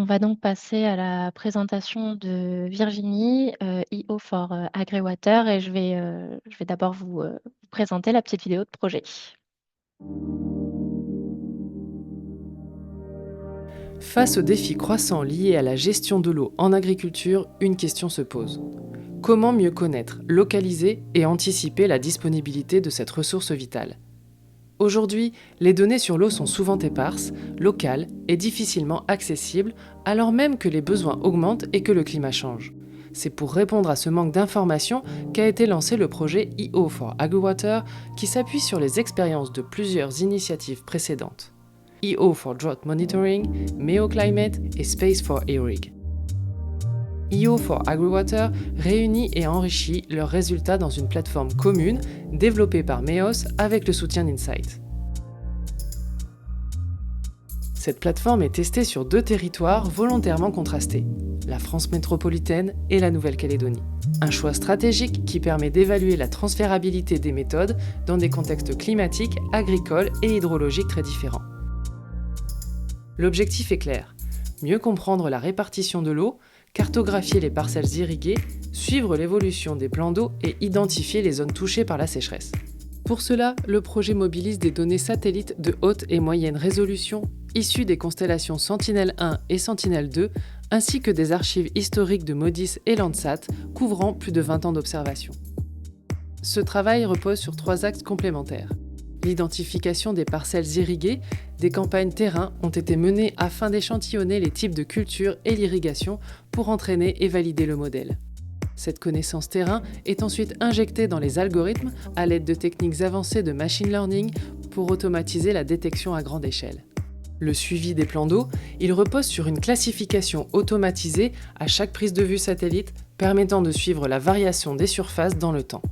On va donc passer à la présentation de Virginie, IO for Agriwater et je vais d'abord vous présenter la petite vidéo de projet. Face aux défis croissants liés à la gestion de l'eau en agriculture, une question se pose. Comment mieux connaître, localiser et anticiper la disponibilité de cette ressource vitale? Aujourd'hui, les données sur l'eau sont souvent éparses, locales et difficilement accessibles, alors même que les besoins augmentent et que le climat change. C'est pour répondre à ce manque d'informations qu'a été lancé le projet IO for Agriwater, qui s'appuie sur les expériences de plusieurs initiatives précédentes. IO for Drought Monitoring, MEOClimate et Space for Irrig. IO for Agriwater réunit et enrichit leurs résultats dans une plateforme commune développée par MEOS avec le soutien d'Insight. Cette plateforme est testée sur 2 territoires volontairement contrastés, la France métropolitaine et la Nouvelle-Calédonie. Un choix stratégique qui permet d'évaluer la transférabilité des méthodes dans des contextes climatiques, agricoles et hydrologiques très différents. L'objectif est clair, mieux comprendre la répartition de l'eau, cartographier les parcelles irriguées, suivre l'évolution des plans d'eau et identifier les zones touchées par la sécheresse. Pour cela, le projet mobilise des données satellites de haute et moyenne résolution issues des constellations Sentinel-1 et Sentinel-2, ainsi que des archives historiques de MODIS et Landsat couvrant plus de 20 ans d'observation. Ce travail repose sur 3 axes complémentaires. L'identification des parcelles irriguées, des campagnes terrain ont été menées afin d'échantillonner les types de cultures et l'irrigation pour entraîner et valider le modèle. Cette connaissance terrain est ensuite injectée dans les algorithmes à l'aide de techniques avancées de machine learning pour automatiser la détection à grande échelle. Le suivi des plans d'eau, il repose sur une classification automatisée à chaque prise de vue satellite permettant de suivre la variation des surfaces dans le temps.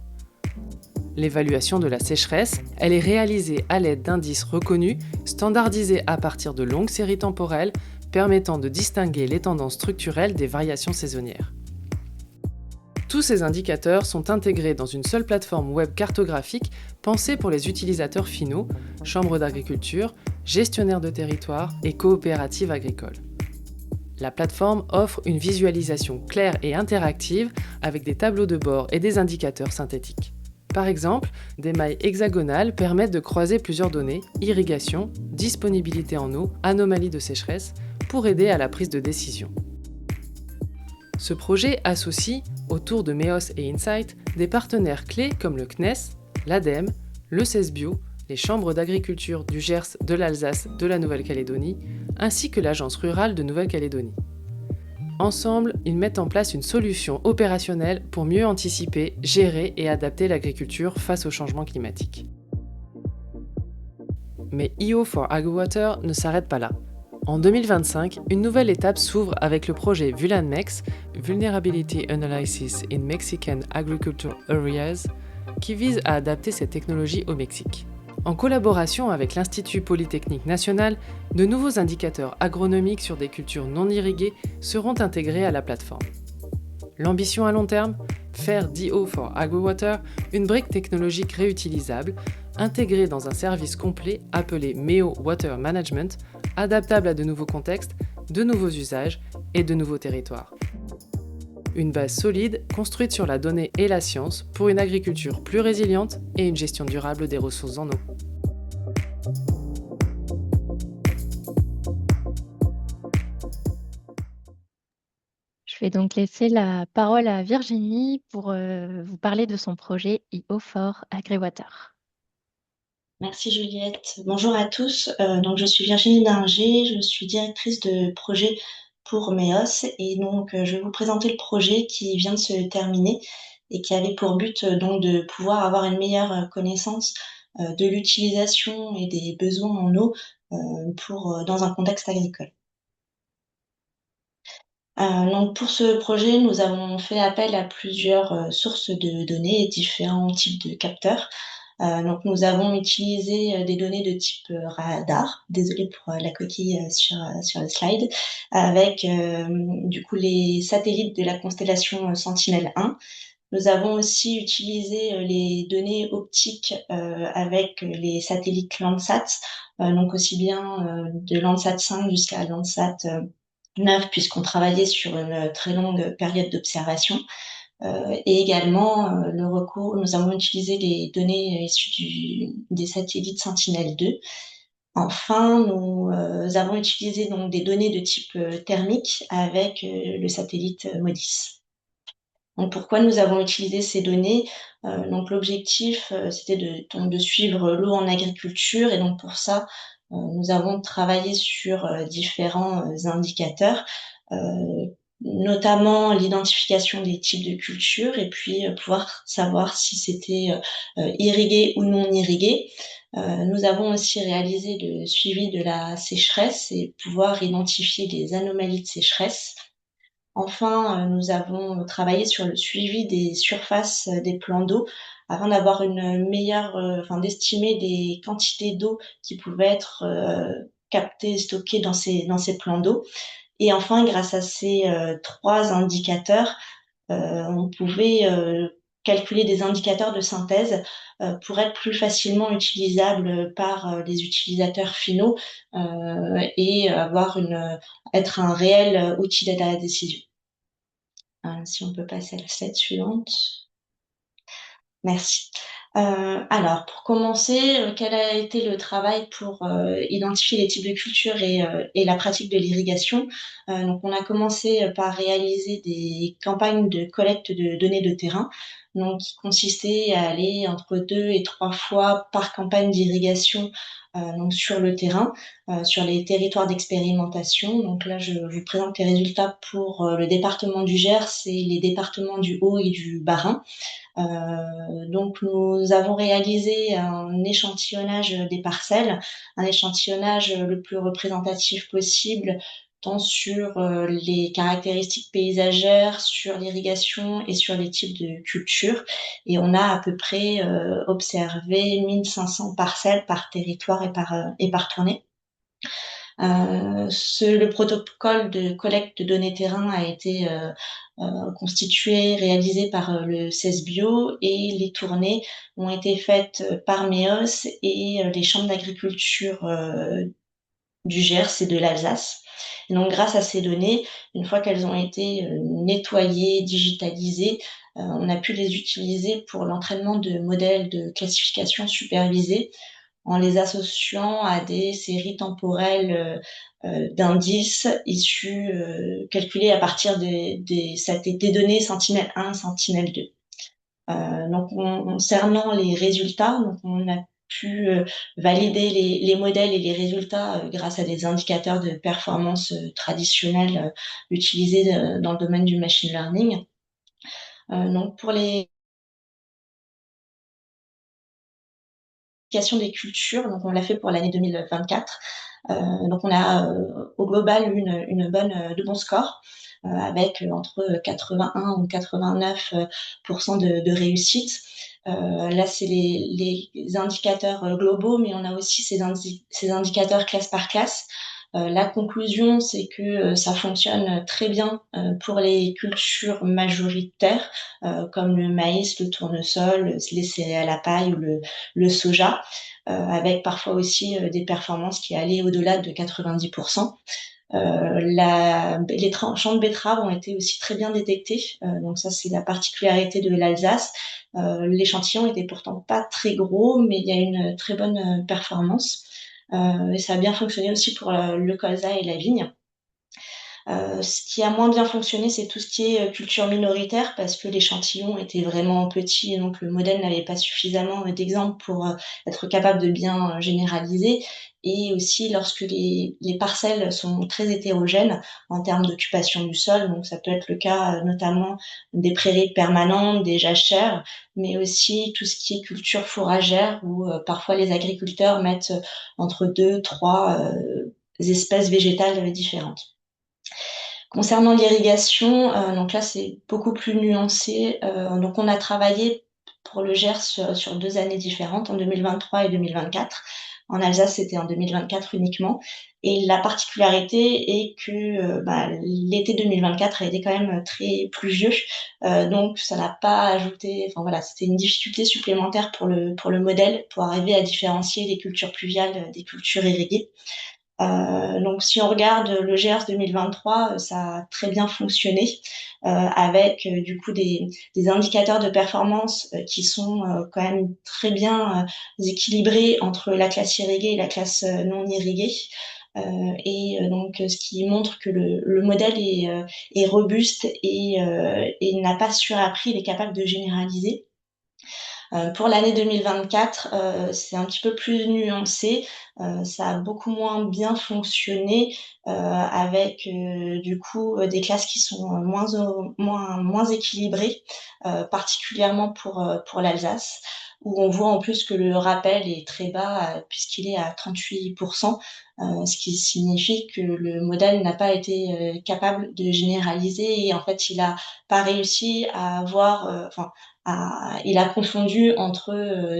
L'évaluation de la sécheresse, elle est réalisée à l'aide d'indices reconnus, standardisés à partir de longues séries temporelles, permettant de distinguer les tendances structurelles des variations saisonnières. Tous ces indicateurs sont intégrés dans une seule plateforme web cartographique pensée pour les utilisateurs finaux, chambres d'agriculture, gestionnaires de territoire et coopératives agricoles. La plateforme offre une visualisation claire et interactive avec des tableaux de bord et des indicateurs synthétiques. Par exemple, des mailles hexagonales permettent de croiser plusieurs données, irrigation, disponibilité en eau, anomalie de sécheresse, pour aider à la prise de décision. Ce projet associe, autour de MEOS et Insight, des partenaires clés comme le CNES, l'ADEME, le CESBio, les chambres d'agriculture du Gers, de l'Alsace, de la Nouvelle-Calédonie, ainsi que l'Agence rurale de Nouvelle-Calédonie. Ensemble, ils mettent en place une solution opérationnelle pour mieux anticiper, gérer et adapter l'agriculture face au changement climatique. Mais IO for Agriwater ne s'arrête pas là. En 2025, une nouvelle étape s'ouvre avec le projet VulanMex, Vulnerability Analysis in Mexican Agricultural Areas, qui vise à adapter cette technologie au Mexique. En collaboration avec l'Institut Polytechnique National, de nouveaux indicateurs agronomiques sur des cultures non irriguées seront intégrés à la plateforme. L'ambition à long terme? Faire d'IO for Agriwater une brique technologique réutilisable, intégrée dans un service complet appelé MEO Water Management, adaptable à de nouveaux contextes, de nouveaux usages et de nouveaux territoires. Une base solide construite sur la donnée et la science pour une agriculture plus résiliente et une gestion durable des ressources en eau. Je vais donc laisser la parole à Virginie pour vous parler de son projet IO for Agriwater. Merci Juliette. Bonjour à tous. Donc je suis Virginie Dinger, je suis directrice de projet pour MEOS et donc je vais vous présenter le projet qui vient de se terminer et qui avait pour but donc de pouvoir avoir une meilleure connaissance de l'utilisation et des besoins en eau dans un contexte agricole. Donc pour ce projet, nous avons fait appel à plusieurs sources de données et différents types de capteurs. Donc nous avons utilisé des données de type radar, désolée pour la coquille sur le slide, avec du coup les satellites de la constellation Sentinel-1. Nous avons aussi utilisé les données optiques avec les satellites Landsat, donc aussi bien de Landsat 5 jusqu'à Landsat neuve puisqu'on travaillait sur une très longue période d'observation. Et également, nous avons utilisé les données issues des satellites Sentinelle-2. Enfin, nous avons utilisé donc des données de type thermique avec le satellite MODIS. Donc, pourquoi nous avons utilisé ces données? Donc, l'objectif, c'était de suivre l'eau en agriculture. Et donc, pour ça, nous avons travaillé sur différents indicateurs, notamment l'identification des types de cultures et puis pouvoir savoir si c'était irrigué ou non irrigué. Nous avons aussi réalisé le suivi de la sécheresse et pouvoir identifier les anomalies de sécheresse. Enfin, nous avons travaillé sur le suivi des surfaces des plans d'eau afin d'avoir une meilleure, d'estimer des quantités d'eau qui pouvaient être captées, stockées dans ces plans d'eau. Et enfin, grâce à ces 3 indicateurs, on pouvait calculer des indicateurs de synthèse pour être plus facilement utilisables par les utilisateurs finaux et être un réel outil d'aide à la décision. Si on peut passer à la slide suivante. Merci. Alors, pour commencer, quel a été le travail pour identifier les types de cultures et la pratique de l'irrigation? Donc, on a commencé par réaliser des campagnes de collecte de données de terrain, donc qui consistaient à aller entre 2 et 3 fois par campagne d'irrigation donc sur le terrain, sur les territoires d'expérimentation. Donc là, je vous présente les résultats pour le département du Gers et les départements du Haut et du Bas-Rhin. Donc nous avons réalisé un échantillonnage des parcelles, un échantillonnage le plus représentatif possible, tant sur les caractéristiques paysagères, sur l'irrigation et sur les types de cultures. Et on a à peu près observé 1500 parcelles par territoire et par tournée. Le protocole de collecte de données terrain a été constitué, réalisé par le CESBio et les tournées ont été faites par MEOS et les chambres d'agriculture du Gers et de l'Alsace. Et donc, grâce à ces données, une fois qu'elles ont été nettoyées, digitalisées, on a pu les utiliser pour l'entraînement de modèles de classification supervisés en les associant à des séries temporelles d'indices issus, calculés à partir des données Sentinelle-1, Sentinelle-2. Donc, concernant les résultats, donc on a pu valider les modèles et les résultats grâce à des indicateurs de performance traditionnels utilisés dans le domaine du machine learning. Donc, pour les des cultures, donc on l'a fait pour l'année 2024. Donc on a au global une de bons scores avec entre 81 ou 89% de réussite. Là, c'est les indicateurs globaux, mais on a aussi ces indicateurs classe par classe. La conclusion, c'est que ça fonctionne très bien pour les cultures majoritaires, comme le maïs, le tournesol, les céréales à paille ou le soja, avec parfois aussi des performances qui allaient au-delà de 90%. Les champs de betteraves ont été aussi très bien détectés. Donc ça, c'est la particularité de l'Alsace. L'échantillon était pourtant pas très gros, mais il y a une très bonne performance. Et ça a bien fonctionné aussi pour le colza et la vigne. Ce qui a moins bien fonctionné, c'est tout ce qui est culture minoritaire, parce que l'échantillon était vraiment petit et donc le modèle n'avait pas suffisamment d'exemples pour être capable de bien généraliser. Et aussi lorsque les parcelles sont très hétérogènes en termes d'occupation du sol, donc ça peut être le cas notamment des prairies permanentes, des jachères, mais aussi tout ce qui est culture fourragère, où parfois les agriculteurs mettent entre 2, 3 espèces végétales différentes. Concernant l'irrigation, donc là, c'est beaucoup plus nuancé. Donc on a travaillé pour le Gers sur 2 années différentes, en 2023 et 2024. En Alsace, c'était en 2024 uniquement. Et la particularité est que l'été 2024 a été quand même très pluvieux, donc ça n'a pas ajouté. Enfin voilà, c'était une difficulté supplémentaire pour le modèle pour arriver à différencier les cultures pluviales des cultures irriguées. Donc, si on regarde le GERS 2023, ça a très bien fonctionné avec du coup des indicateurs de performance qui sont quand même très bien équilibrés entre la classe irriguée et la classe non irriguée. Donc, ce qui montre que le modèle est robuste et n'a pas surappris, il est capable de généraliser. Pour l'année 2024, c'est un petit peu plus nuancé. Ça a beaucoup moins bien fonctionné avec du coup des classes qui sont moins équilibrées, particulièrement pour l'Alsace, où on voit en plus que le rappel est très bas puisqu'il est à 38%, ce qui signifie que le modèle n'a pas été capable de généraliser et en fait il a pas réussi à avoir, il a confondu entre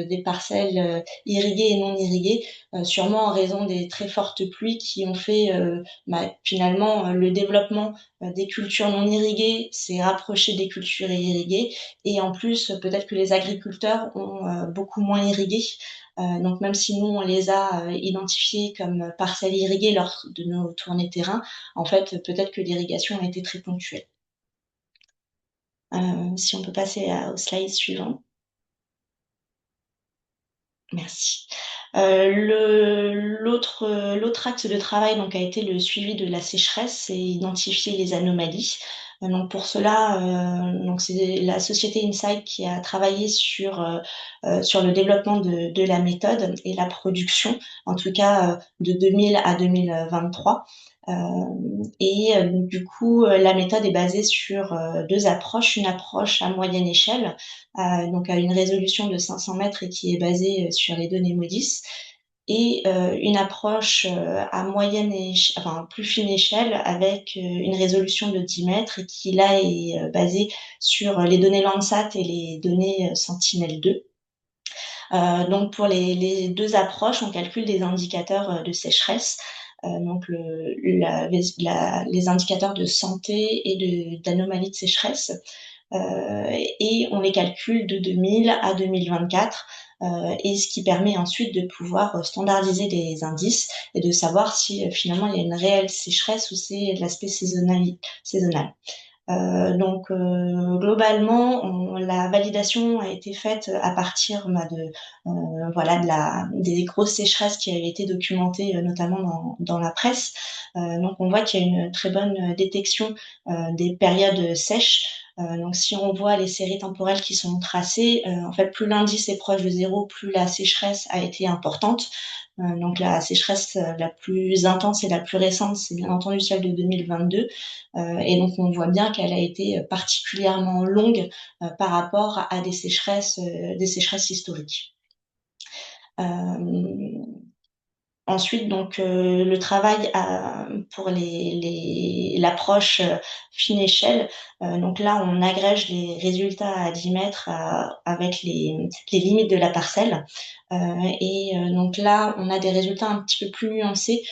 des parcelles irriguées et non irriguées, sûrement en raison des très fortes pluies qui ont fait finalement le développement des cultures non irriguées s'est rapproché des cultures irriguées et en plus peut-être que les agriculteurs ont beaucoup moins irrigué. Donc même si nous on les a identifiés comme parcelles irriguées lors de nos tournées terrain, en fait peut-être que l'irrigation a été très ponctuelle. Si on peut passer au slide suivant. Merci. L'autre axe de travail donc a été le suivi de la sécheresse et identifier les anomalies. Donc pour cela, donc c'est la société Insight qui a travaillé sur le développement de la méthode et la production, en tout cas de 2000 à 2023. Du coup, la méthode est basée sur deux approches. Une approche à moyenne échelle, donc à une résolution de 500 mètres et qui est basée sur les données MODIS, et une approche à moyenne enfin plus fine échelle avec une résolution de 10 mètres et qui là est basée sur les données Landsat et les données Sentinel-2. Donc pour les deux approches, on calcule des indicateurs de sécheresse, donc les indicateurs de santé et d'anomalies de sécheresse, et on les calcule de 2000 à 2024. Et ce qui permet ensuite de pouvoir standardiser les indices et de savoir si finalement il y a une réelle sécheresse ou c'est l'aspect saisonnal. Donc globalement, la validation a été faite à partir des grosses sécheresses qui avaient été documentées notamment dans la presse. Donc on voit qu'il y a une très bonne détection des périodes sèches. Donc si on voit les séries temporelles qui sont tracées, en fait plus l'indice est proche de zéro, plus la sécheresse a été importante. Donc la sécheresse la plus intense et la plus récente, c'est bien entendu celle de 2022. Et donc on voit bien qu'elle a été particulièrement longue par rapport à des sécheresses historiques. Ensuite, donc le travail pour l'approche fine échelle. Donc là, on agrège les résultats à 10 mètres avec les limites de la parcelle. Donc là, on a des résultats un petit peu plus nuancés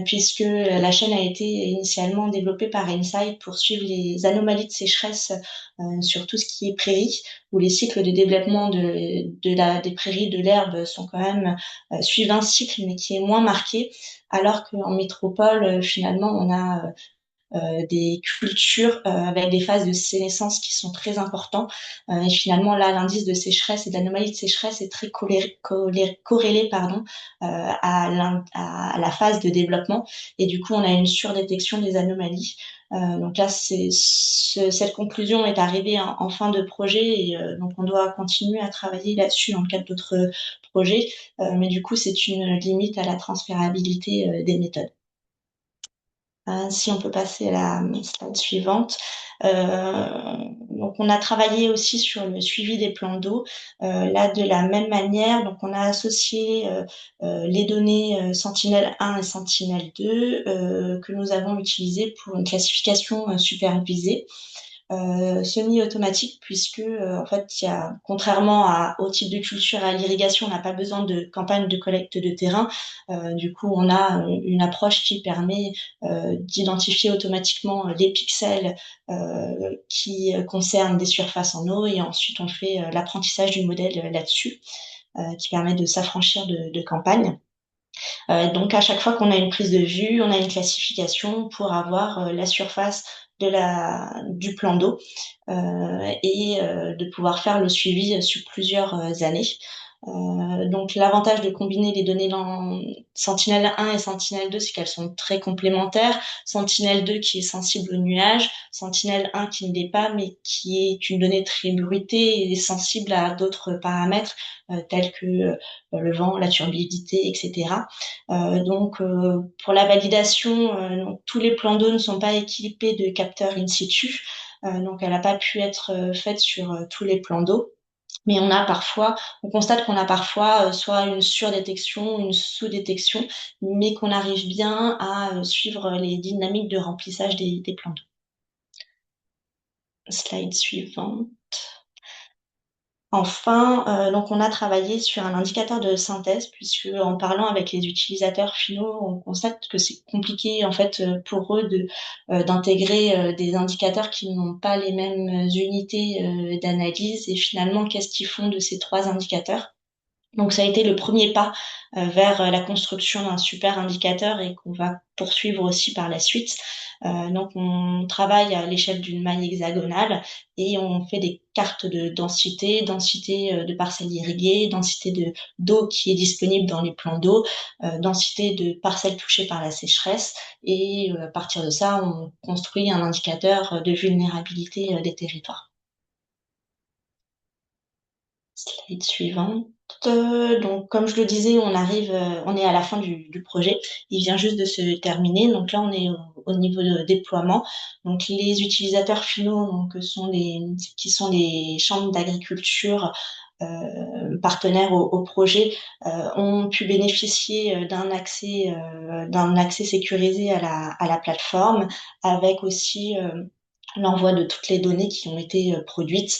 puisque la chaîne a été initialement développée par Insight pour suivre les anomalies de sécheresse sur tout ce qui est prairie, où les cycles de développement des prairies, de l'herbe sont quand même suivent un cycle mais qui est moins marqué, alors qu'en métropole, finalement, on a des cultures avec des phases de sénescence qui sont très importants. Et finalement, là, l'indice de sécheresse et d'anomalie de sécheresse est très corrélé à la phase de développement. Et du coup, on a une surdétection des anomalies. Donc là, cette conclusion est arrivée en fin de projet et donc on doit continuer à travailler là-dessus dans le cadre d'autres projets. Mais du coup, c'est une limite à la transférabilité des méthodes. Si on peut passer à la slide suivante. Donc on a travaillé aussi sur le suivi des plans d'eau. Là, de la même manière, donc on a associé les données Sentinel-1 et Sentinel-2 que nous avons utilisées pour une classification supervisée. Semi-automatique puisque en fait contrairement au type de culture à l'irrigation, on n'a pas besoin de campagne de collecte de terrain. Du coup, on a une approche qui permet d'identifier automatiquement les pixels qui concernent des surfaces en eau et ensuite on fait l'apprentissage du modèle là-dessus qui permet de s'affranchir de campagne. Donc à chaque fois qu'on a une prise de vue, on a une classification pour avoir la surface du plan d'eau et de pouvoir faire le suivi sur plusieurs années. Donc l'avantage de combiner les données dans Sentinel-1 et Sentinel-2, c'est qu'elles sont très complémentaires. Sentinel-2 qui est sensible au nuage, Sentinel-1 qui ne l'est pas, mais qui est une donnée très bruitée et sensible à d'autres paramètres tels que le vent, la turbidité, etc. Pour la validation, donc, tous les plans d'eau ne sont pas équipés de capteurs in situ, donc elle n'a pas pu être faite sur tous les plans d'eau. Mais on constate qu'on a parfois soit une surdétection, une sous-détection, mais qu'on arrive bien à suivre les dynamiques de remplissage des plans d'eau. Slide suivant. Enfin, donc on a travaillé sur un indicateur de synthèse puisque en parlant avec les utilisateurs finaux, on constate que c'est compliqué en fait pour eux d'intégrer des indicateurs qui n'ont pas les mêmes unités d'analyse et finalement qu'est-ce qu'ils font de ces trois indicateurs. Donc ça a été le premier pas vers la construction d'un super indicateur et qu'on va poursuivre aussi par la suite. Donc on travaille à l'échelle d'une maille hexagonale et on fait des cartes de densité, densité de parcelles irriguées, densité d'eau qui est disponible dans les plans d'eau, densité de parcelles touchées par la sécheresse et à partir de ça, on construit un indicateur de vulnérabilité des territoires. Slide suivante. Donc, comme je le disais, on est à la fin du projet. Il vient juste de se terminer. Donc là, on est au niveau de déploiement. Donc, les utilisateurs finaux, qui sont les chambres d'agriculture partenaires au projet, ont pu bénéficier d'un accès sécurisé à la plateforme, avec aussi l'envoi de toutes les données qui ont été produites.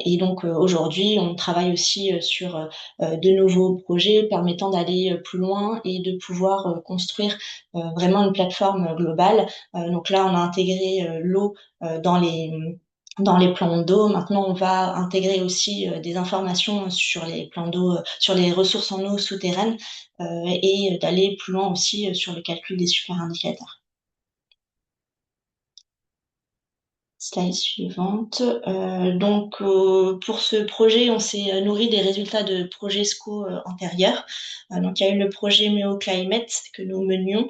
Et donc aujourd'hui, on travaille aussi sur de nouveaux projets permettant d'aller plus loin et de pouvoir construire vraiment une plateforme globale. Donc là, on a intégré l'eau dans les plans d'eau. Maintenant, on va intégrer aussi des informations sur les plans d'eau, sur les ressources en eau souterraines et d'aller plus loin aussi sur le calcul des super indicateurs. Slide suivante. Pour ce projet, on s'est nourri des résultats de projets SCO antérieurs. Donc, il y a eu le projet MEO-Climate que nous menions,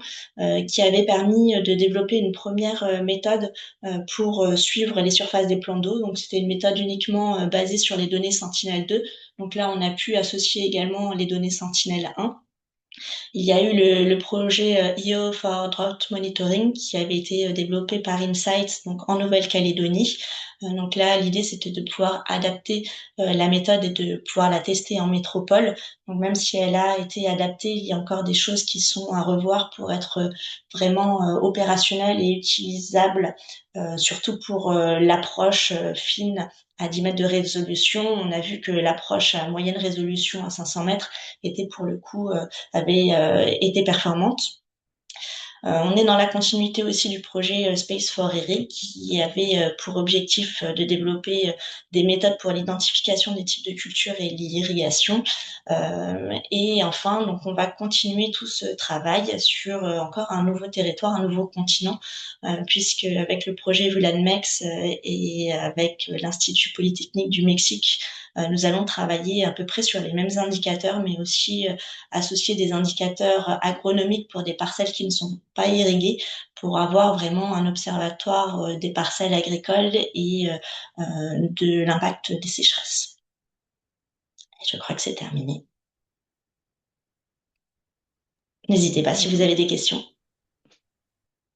qui avait permis de développer une première méthode pour suivre les surfaces des plans d'eau. Donc, c'était une méthode uniquement basée sur les données Sentinel-2. Donc là, on a pu associer également les données Sentinel-1. Il y a eu le projet EO for Drought Monitoring qui avait été développé par Insight donc en Nouvelle-Calédonie. Donc là, l'idée, c'était de pouvoir adapter la méthode et de pouvoir la tester en métropole. Donc même si elle a été adaptée, il y a encore des choses qui sont à revoir pour être vraiment opérationnelle et utilisable, surtout pour l'approche fine à 10 mètres de résolution. On a vu que l'approche à moyenne résolution à 500 mètres était pour le coup été performante. On est dans la continuité aussi du projet Space for Eric qui avait pour objectif de développer des méthodes pour l'identification des types de cultures et l'irrigation. Et enfin, donc on va continuer tout ce travail sur encore un nouveau territoire, un nouveau continent, puisque avec le projet VulanMex et avec l'Institut Polytechnique du Mexique, nous allons travailler à peu près sur les mêmes indicateurs, mais aussi associer des indicateurs agronomiques pour des parcelles qui ne sont pas irriguées, pour avoir vraiment un observatoire des parcelles agricoles et de l'impact des sécheresses. Et je crois que c'est terminé. N'hésitez pas si vous avez des questions.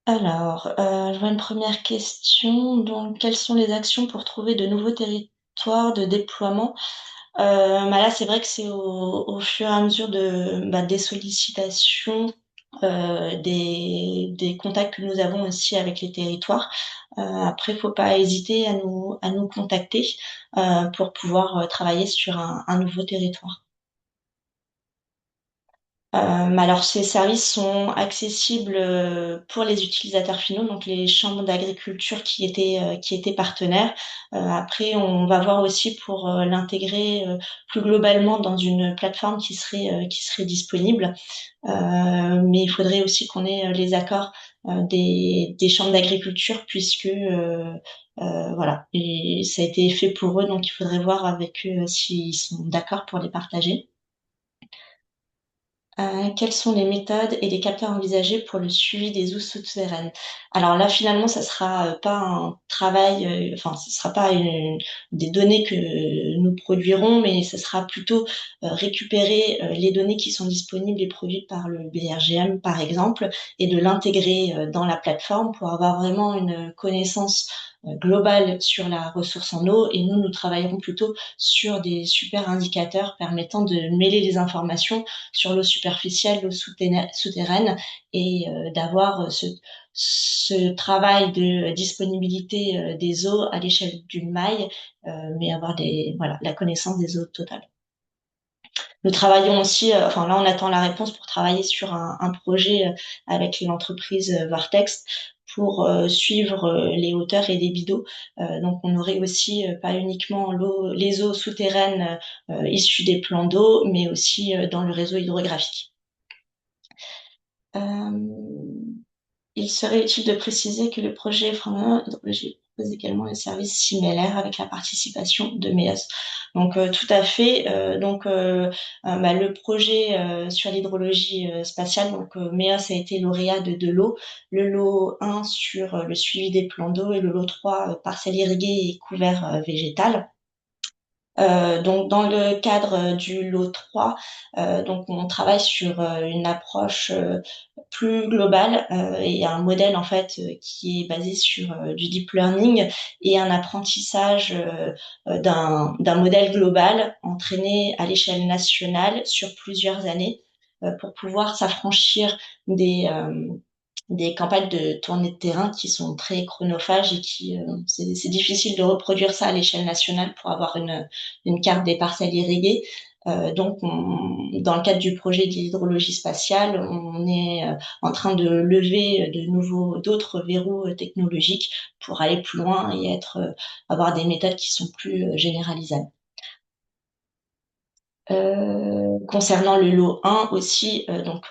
Alors, je vois une première question. Donc, quelles sont les actions pour trouver de nouveaux territoires de déploiement? Là, c'est vrai que c'est au fur et à mesure des sollicitations, des contacts que nous avons aussi avec les territoires. Après, faut pas hésiter à nous contacter pour pouvoir travailler sur un nouveau territoire. Alors ces services sont accessibles pour les utilisateurs finaux, donc les chambres d'agriculture qui étaient partenaires. Après, on va voir aussi pour l'intégrer plus globalement dans une plateforme qui serait disponible. Mais il faudrait aussi qu'on ait les accords des chambres d'agriculture puisque voilà, et ça a été fait pour eux, donc il faudrait voir avec eux s'ils sont d'accord pour les partager. Quelles sont les méthodes et les capteurs envisagés pour le suivi des eaux souterraines? Alors là, finalement, ça sera pas un travail, enfin, ce sera pas des données que nous produirons, mais ce sera plutôt récupérer les données qui sont disponibles et produites par le BRGM, par exemple, et de l'intégrer dans la plateforme pour avoir vraiment une connaissance globale sur la ressource en eau. Et nous travaillerons plutôt sur des super indicateurs permettant de mêler les informations sur l'eau superficielle, l'eau souterraine, et d'avoir ce travail de disponibilité des eaux à l'échelle d'une maille, mais avoir voilà, la connaissance des eaux totales. Nous travaillons aussi, enfin là on attend la réponse pour travailler sur un projet avec l'entreprise Vortex pour suivre les hauteurs et débits d'eau. Donc on aurait aussi pas uniquement les eaux souterraines issues des plans d'eau, mais aussi dans le réseau hydrographique. Il serait utile de préciser que le projet Frein Hydrologie propose également un service similaire avec la participation de MEOS. Donc tout à fait. Le projet sur l'hydrologie spatiale, donc MEOS a été lauréat de deux lots. Le lot 1 sur le suivi des plans d'eau et le lot 3 parcelles irriguées et couverts végétal. Donc dans le cadre du lot 3, donc on travaille sur une approche plus globale et un modèle en fait qui est basé sur du deep learning et un apprentissage d'un modèle global entraîné à l'échelle nationale sur plusieurs années pour pouvoir s'affranchir des campagnes de tournée de terrain qui sont très chronophages et c'est difficile de reproduire ça à l'échelle nationale pour avoir une carte des parcelles irriguées. Dans le cadre du projet de l'hydrologie spatiale, on est en train de lever d'autres verrous technologiques pour aller plus loin et avoir des méthodes qui sont plus généralisables. Concernant le lot 1 aussi,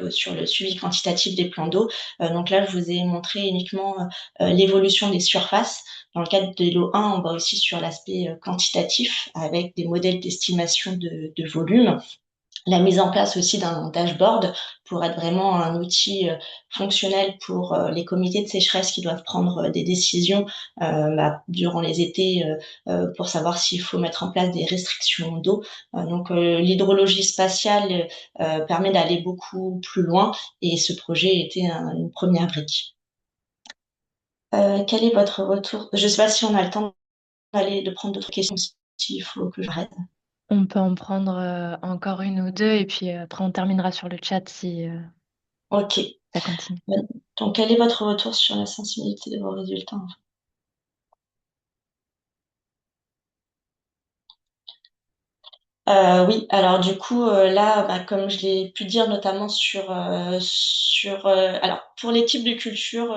sur le suivi quantitatif des plans d'eau. Donc là, je vous ai montré uniquement l'évolution des surfaces. Dans le cadre des lots 1, on va aussi sur l'aspect quantitatif avec des modèles d'estimation de volume. La mise en place aussi d'un dashboard pour être vraiment un outil fonctionnel pour les comités de sécheresse qui doivent prendre des décisions durant les étés pour savoir s'il faut mettre en place des restrictions d'eau. L'hydrologie spatiale permet d'aller beaucoup plus loin et ce projet était une première brique. Quel est votre retour? Je ne sais pas si on a le temps de prendre d'autres questions, s'il faut que j'arrête. On peut en prendre encore une ou deux et puis après on terminera sur le chat si Ok. ça continue. Donc, quel est votre retour sur la sensibilité de vos résultats? Oui, alors du coup là, comme je l'ai pu dire notamment alors pour les types de cultures,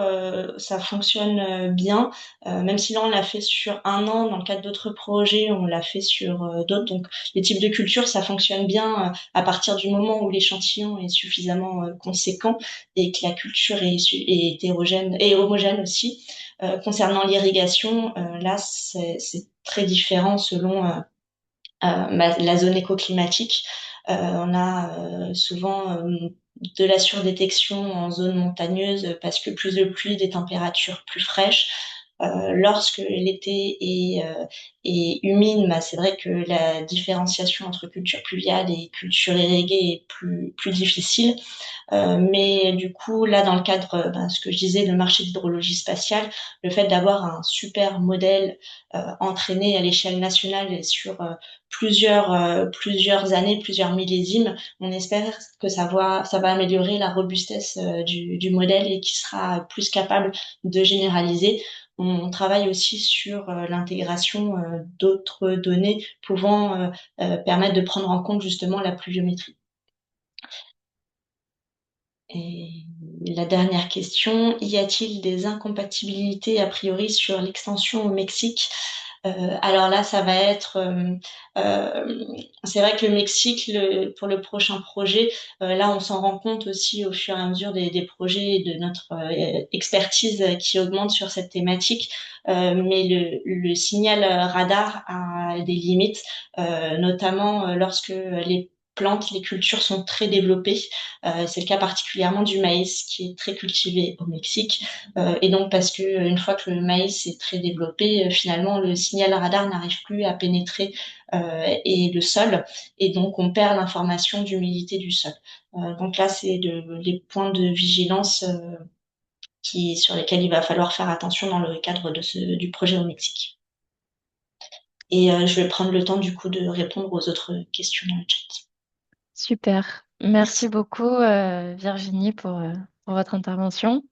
ça fonctionne bien, même si là on l'a fait sur un an, dans le cadre d'autres projets, on l'a fait sur d'autres. Donc les types de cultures, ça fonctionne bien à partir du moment où l'échantillon est suffisamment conséquent et que la culture est hétérogène et homogène aussi. Concernant l'irrigation, là c'est très différent selon la zone écoclimatique. On a souvent de la surdétection en zone montagneuse parce que plus de pluie, des températures plus fraîches. Lorsque l'été est humide, c'est vrai que la différenciation entre culture pluviale et culture irriguée est plus difficile. Mais du coup, là, dans le cadre, ce que je disais, le marché d'hydrologie spatiale, le fait d'avoir un super modèle entraîné à l'échelle nationale et sur plusieurs années, plusieurs millésimes, on espère que ça va améliorer la robustesse du modèle et qui sera plus capable de généraliser. On travaille aussi sur l'intégration d'autres données pouvant permettre de prendre en compte justement la pluviométrie. Et la dernière question, y a-t-il des incompatibilités a priori sur l'extension au Mexique? Alors là, ça va être, c'est vrai que le Mexique, pour le prochain projet, là, on s'en rend compte aussi au fur et à mesure des projets et de notre expertise qui augmente sur cette thématique. Mais le signal radar a des limites, notamment lorsque les plantes, les cultures sont très développées. C'est le cas particulièrement du maïs qui est très cultivé au Mexique. Et donc parce que une fois que le maïs est très développé, finalement le signal radar n'arrive plus à pénétrer et le sol, et donc on perd l'information d'humidité du sol. Donc là, c'est les points de vigilance sur lesquels il va falloir faire attention dans le cadre du projet au Mexique. Et je vais prendre le temps du coup de répondre aux autres questions dans le chat. Super. Merci Merci. beaucoup, Virginie, pour votre intervention.